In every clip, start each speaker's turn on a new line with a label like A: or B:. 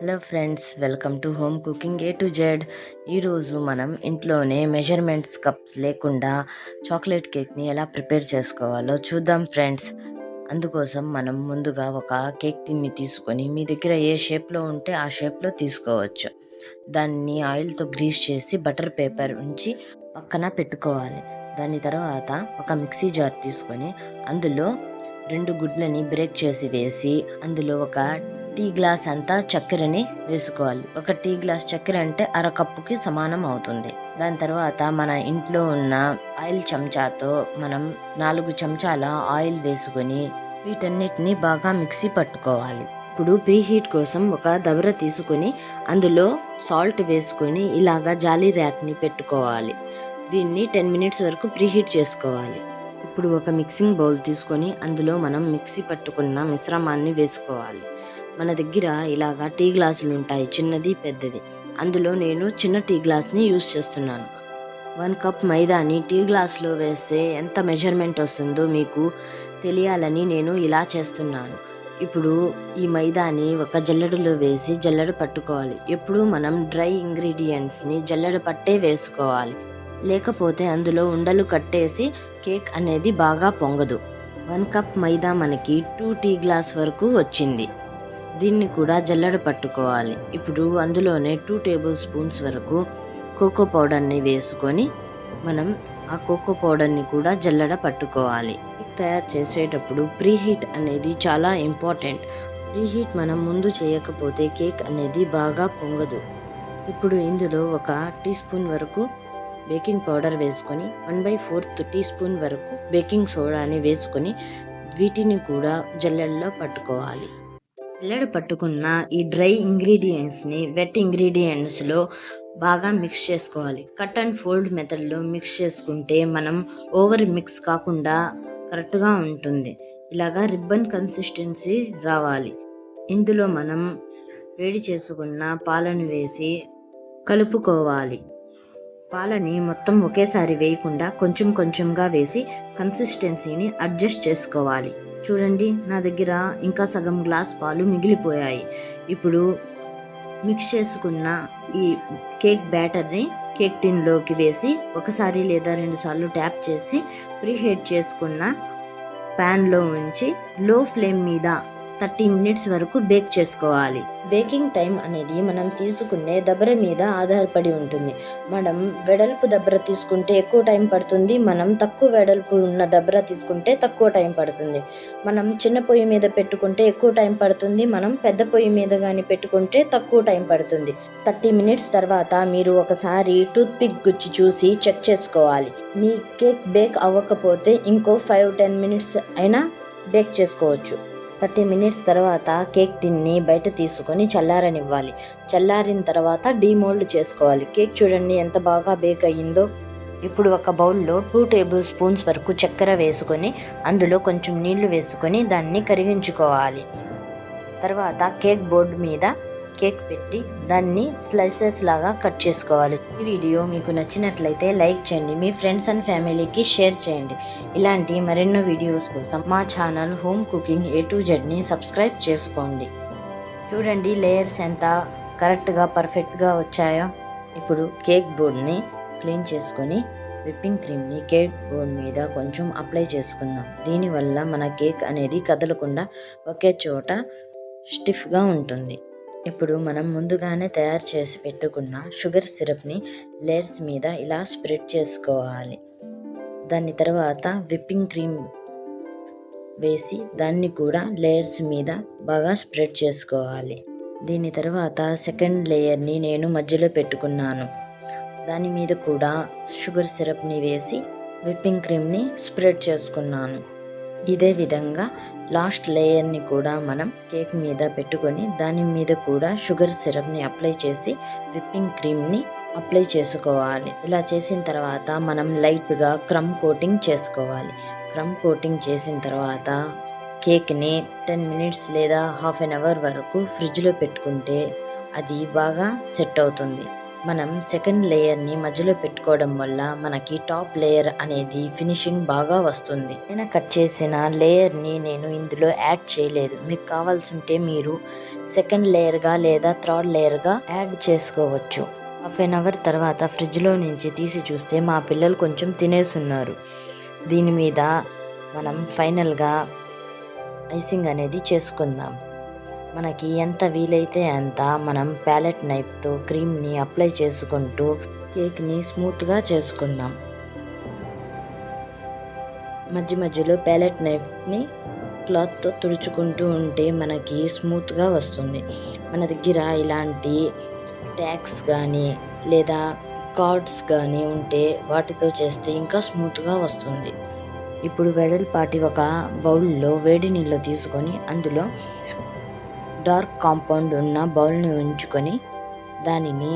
A: Hello friends, welcome to home cooking A to Z. ఈరోజు మనం ఇంట్లోనే మెజర్మెంట్స్ కప్స్ లేకుండా చాక్లెట్ కేక్ని ఎలా ప్రిపేర్ చేసుకోవాలో చూద్దాం ఫ్రెండ్స్. అందుకోసం మనం ముందుగా ఒక కేక్ టిన్ని తీసుకొని మీ దగ్గర ఏ షేప్లో ఉంటే ఆ షేప్లో తీసుకోవచ్చు. దాన్ని ఆయిల్తో గ్రీస్ చేసి బటర్ పేపర్ ఉంచి పక్కన పెట్టుకోవాలి. దాని తర్వాత ఒక మిక్సీ జార్ తీసుకొని అందులో 2 గుడ్లని బ్రేక్ చేసి వేసి అందులో ఒక టీ గ్లాస్ అంతా చక్కెరని వేసుకోవాలి. ఒక టీ గ్లాస్ చక్కెర అంటే అరకప్పుకి సమానం అవుతుంది. దాని తర్వాత మన ఇంట్లో ఉన్న ఆయిల్ చెంచాతో మనం 4 చెంచాల ఆయిల్ వేసుకొని వీటన్నిటిని బాగా మిక్సీ పట్టుకోవాలి. ఇప్పుడు ప్రీహీట్ కోసం ఒక దబర తీసుకొని అందులో సాల్ట్ వేసుకొని ఇలాగా జాలీ ర్యాక్ని పెట్టుకోవాలి. దీన్ని 10 మినిట్స్ వరకు ప్రీహీట్ చేసుకోవాలి. ఇప్పుడు ఒక మిక్సింగ్ బౌల్ తీసుకొని అందులో మనం మిక్సీ పట్టుకున్న మిశ్రమాన్ని వేసుకోవాలి. మన దగ్గర ఇలాగా టీ గ్లాసులు ఉంటాయి, చిన్నది పెద్దది. అందులో నేను చిన్న టీ గ్లాస్ని యూజ్ చేస్తున్నాను. 1 కప్ మైదాని టీ గ్లాస్లో వేస్తే ఎంత మెజర్మెంట్ వస్తుందో మీకు తెలియాలని నేను ఇలా చేస్తున్నాను. ఇప్పుడు ఈ మైదాని ఒక జల్లెడలో వేసి జల్లెడ పట్టుకోవాలి. ఎప్పుడు మనం డ్రై ఇంగ్రీడియంట్స్ని జల్లెడ పట్టే వేసుకోవాలి, లేకపోతే అందులో ఉండలు కట్టేసి కేక్ అనేది బాగా పొంగదు. 1 కప్ మైదా మనకి 2 టీ గ్లాస్ వరకు వచ్చింది. దీన్ని కూడా జల్లెడ పట్టుకోవాలి. ఇప్పుడు అందులోనే 2 టేబుల్ స్పూన్స్ వరకు కోకో పౌడర్ని వేసుకొని మనం ఆ కోకో పౌడర్ని కూడా జల్లెడ పట్టుకోవాలి. తయారు చేసేటప్పుడు ప్రీహీట్ అనేది చాలా ఇంపార్టెంట్. ప్రీహీట్ మనం ముందు చేయకపోతే కేక్ అనేది బాగా పొంగదు. ఇప్పుడు ఇందులో ఒక టీ స్పూన్ వరకు బేకింగ్ పౌడర్ వేసుకొని 1/4 టీ స్పూన్ వరకు బేకింగ్ సోడాని వేసుకొని వీటిని కూడా జల్లెడలో పట్టుకోవాలి. జల్లెడ పట్టుకున్న ఈ డ్రై ఇంగ్రీడియంట్స్ని వెట్ ఇంగ్రీడియంట్స్లో బాగా మిక్స్ చేసుకోవాలి. కట్ అండ్ ఫోల్డ్ మెథడ్లో మిక్స్ చేసుకుంటే మనం ఓవర్ మిక్స్ కాకుండా కరెక్ట్గా ఉంటుంది. ఇలాగా రిబ్బన్ కన్సిస్టెన్సీ రావాలి. ఇందులో మనం వేడి చేసుకున్న పాలను వేసి కలుపుకోవాలి. పాలని మొత్తం ఒకేసారి వేయకుండా కొంచెం కొంచెంగా వేసి కన్సిస్టెన్సీని అడ్జస్ట్ చేసుకోవాలి. చూడండి, నా దగ్గర ఇంకా సగం గ్లాస్ పాలు మిగిలిపోయాయి. ఇప్పుడు మిక్స్ చేసుకున్న ఈ కేక్ బ్యాటర్ని కేక్ టిన్లోకి వేసి ఒకసారి లేదా 2 సార్లు ట్యాప్ చేసి ప్రీహీట్ చేసుకున్న ప్యాన్లో ఉంచి లో ఫ్లేమ్ మీద 30 మినిట్స్ వరకు బేక్ చేసుకోవాలి. బేకింగ్ టైం అనేది మనం తీసుకునే దబర మీద ఆధారపడి ఉంటుంది. మనం వెడల్పు దబర తీసుకుంటే ఎక్కువ టైం పడుతుంది, మనం తక్కువ వెడల్పు ఉన్న దబర తీసుకుంటే తక్కువ టైం పడుతుంది. మనం చిన్న పొయ్యి మీద పెట్టుకుంటే ఎక్కువ టైం పడుతుంది, మనం పెద్ద పొయ్యి మీద కానీ పెట్టుకుంటే తక్కువ టైం పడుతుంది. 30 మినిట్స్ తర్వాత మీరు ఒకసారి టూత్ పిక్ గుచ్చి చూసి చెక్ చేసుకోవాలి. మీ కేక్ బేక్ అవ్వకపోతే ఇంకో 5-10 మినిట్స్ అయినా బేక్ చేసుకోవచ్చు. 30 మినిట్స్ తర్వాత కేక్ టిన్ని బయట తీసుకొని చల్లారనివ్వాలి. చల్లారిన తర్వాత డీమోల్డ్ చేసుకోవాలి. కేక్ చూడండి ఎంత బాగా బేక్ అయ్యిందో. ఇప్పుడు ఒక బౌల్లో 2 టేబుల్ స్పూన్స్ వరకు చక్కెర వేసుకొని అందులో కొంచెం నీళ్లు వేసుకొని దాన్ని కరిగించుకోవాలి. తర్వాత కేక్ బోర్డు మీద కేక్ పెట్టి దాన్ని స్లైసెస్ లాగా కట్ చేసుకోవాలి. ఈ వీడియో మీకు నచ్చినట్లయితే లైక్ చేయండి, మీ ఫ్రెండ్స్ అండ్ ఫ్యామిలీకి షేర్ చేయండి. ఇలాంటి మరెన్నో వీడియోస్ కోసం మా channel home cooking A to జెడ్ని సబ్స్క్రైబ్ చేసుకోండి. చూడండి లేయర్స్ ఎంత కరెక్ట్గా పర్ఫెక్ట్గా వచ్చాయో. ఇప్పుడు కేక్ బోర్డ్ని క్లీన్ చేసుకొని విప్పింగ్ క్రీమ్ని కేక్ బోర్డ్ మీద కొంచెం అప్లై చేసుకుందాం. దీనివల్ల మన కేక్ అనేది కదలకుండా ఒకే చోట స్టిఫ్గా ఉంటుంది. ఇప్పుడు మనం ముందుగానే తయారు చేసి పెట్టుకున్న షుగర్ సిరప్ని లేయర్స్ మీద ఇలా స్ప్రెడ్ చేసుకోవాలి. దాని తర్వాత విప్పింగ్ క్రీమ్ వేసి దాన్ని కూడా లేయర్స్ మీద బాగా స్ప్రెడ్ చేసుకోవాలి. దీని తర్వాత సెకండ్ లేయర్ని నేను మధ్యలో పెట్టుకున్నాను. దాని మీద కూడా షుగర్ సిరప్ని వేసి విప్పింగ్ క్రీమ్ని స్ప్రెడ్ చేసుకున్నాను. ఇదే విధంగా లాస్ట్ లేయర్ని కూడా మనం కేక్ మీద పెట్టుకొని దాని మీద కూడా షుగర్ సిరప్ని అప్లై చేసి విప్పింగ్ క్రీమ్ని అప్లై చేసుకోవాలి. ఇలా చేసిన తర్వాత మనం లైట్గా క్రమ్ కోటింగ్ చేసుకోవాలి. క్రమ్ కోటింగ్ చేసిన తర్వాత కేక్ని 10 మినిట్స్ లేదా హాఫ్ అన్ అవర్ వరకు ఫ్రిడ్జ్లో పెట్టుకుంటే అది బాగా సెట్ అవుతుంది. మనం సెకండ్ లేయర్ని మధ్యలో పెట్టుకోవడం వల్ల మనకి టాప్ లేయర్ అనేది ఫినిషింగ్ బాగా వస్తుంది. నేను కట్ చేసిన లేయర్ని నేను ఇందులో యాడ్ చేయలేదు. మీకు కావాల్సి ఉంటే మీరు సెకండ్ లేయర్గా లేదా థర్డ్ లేయర్గా యాడ్ చేసుకోవచ్చు. హాఫ్ అన్ అవర్ తర్వాత ఫ్రిడ్జ్లో నుంచి తీసి చూస్తే మా పిల్లలు కొంచెం తినేస్తున్నారు. దీని మీద మనం ఫైనల్గా ఐసింగ్ అనేది చేసుకుందాం. మనకి ఎంత వీలైతే అంత మనం ప్యాలెట్ నైఫ్తో క్రీమ్ని అప్లై చేసుకుంటూ కేక్ని స్మూత్గా చేసుకుందాం. మధ్య మధ్యలో ప్యాలెట్ నైఫ్ని క్లాత్తో తుడుచుకుంటూ ఉంటే మనకి స్మూత్గా వస్తుంది. మన దగ్గర ఇలాంటి ట్యాగ్స్ కానీ లేదా కార్డ్స్ కానీ ఉంటే వాటితో చేస్తే ఇంకా స్మూత్గా వస్తుంది. ఇప్పుడు వెడల్పాటి ఒక బౌల్లో వేడి నీళ్ళు తీసుకొని అందులో డార్క్ కాంపౌండ్ ఉన్న బౌల్ని ఉంచుకొని దానిని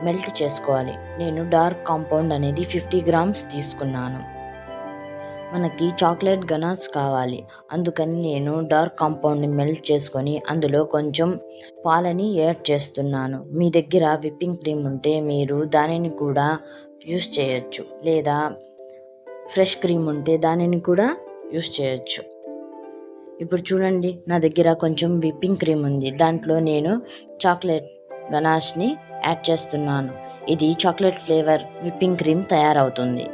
A: మెల్ట్ చేసుకోవాలి. నేను డార్క్ కాంపౌండ్ అనేది 50 grams తీసుకున్నాను. మనకి చాక్లెట్ గనాష్ కావాలి, అందుకని నేను డార్క్ కాంపౌండ్ని మెల్ట్ చేసుకొని అందులో కొంచెం పాలని యాడ్ చేస్తున్నాను. మీ దగ్గర విప్పింగ్ క్రీమ్ ఉంటే మీరు దానిని కూడా యూస్ చేయొచ్చు, లేదా ఫ్రెష్ క్రీమ్ ఉంటే దానిని కూడా యూస్ చేయొచ్చు. ఇప్పుడు చూడండి, నా దగ్గర కొంచెం విప్పింగ్ క్రీమ్ ఉంది. దాంట్లో నేను చాక్లెట్ గనాష్ని యాడ్ చేస్తున్నాను. ఇది చాక్లెట్ ఫ్లేవర్ విప్పింగ్ క్రీమ్ తయారవుతుంది.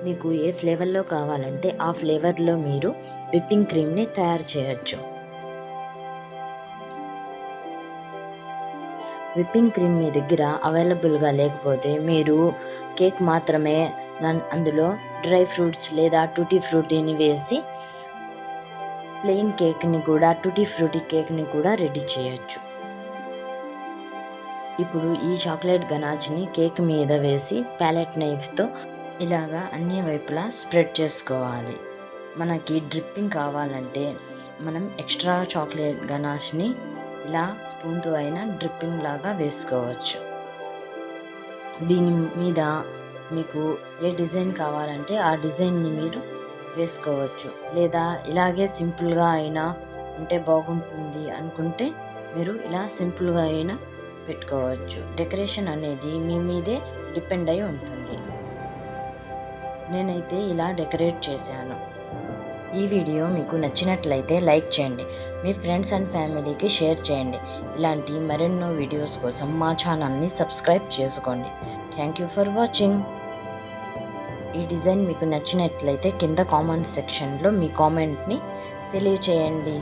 A: మీకు ఏ ఫ్లేవర్లో కావాలంటే ఆ ఫ్లేవర్లో మీరు విప్పింగ్ క్రీమ్ని తయారు చేయొచ్చు. విప్పింగ్ క్రీమ్ మీ దగ్గర అవైలబుల్గా లేకపోతే మీరు కేక్ మాత్రమే అందులో డ్రై ఫ్రూట్స్ లేదా టూటీ ఫ్రూటీని వేసి ప్లెయిన్ కేక్ని కూడా టూటీ ఫ్రూటీ కేక్ని కూడా రెడీ చేయొచ్చు. ఇప్పుడు ఈ చాక్లెట్ గనాజ్ని కేక్ మీద వేసి ప్యాలెట్ నైఫ్తో ఇలాగా అన్ని వైపులా స్ప్రెడ్ చేసుకోవాలి. మనకి డ్రిప్పింగ్ కావాలంటే మనం ఎక్స్ట్రా చాక్లెట్ గనాష్ని ఇలా స్పూన్తో అయినా డ్రిప్పింగ్ లాగా వేసుకోవచ్చు. దీని మీద మీకు ఏ డిజైన్ కావాలంటే ఆ డిజైన్ని మీరు వేసుకోవచ్చు, లేదా ఇలాగే సింపుల్గా అయినా ఉంటే బాగుంటుంది అనుకుంటే మీరు ఇలా సింపుల్గా అయినా పెట్టుకోవచ్చు. డెకరేషన్ అనేది మీ మీదే డిపెండ్ అయి ఉంటుంది. నేనైతే ఇలా డెకరేట్ చేశాను. ఈ వీడియో మీకు నచ్చినట్లయితే లైక్ చేయండి, మీ ఫ్రెండ్స్ అండ్ ఫ్యామిలీకి షేర్ చేయండి. ఇలాంటి మరెన్నో వీడియోస్ కోసం మా ఛానల్ని సబ్స్క్రైబ్ చేసుకోండి. Thank you for watching. ఈ డిజైన్ మీకు నచ్చినట్లయితే కింద కామెంట్ సెక్షన్లో మీ కామెంట్ని తెలియచేయండి.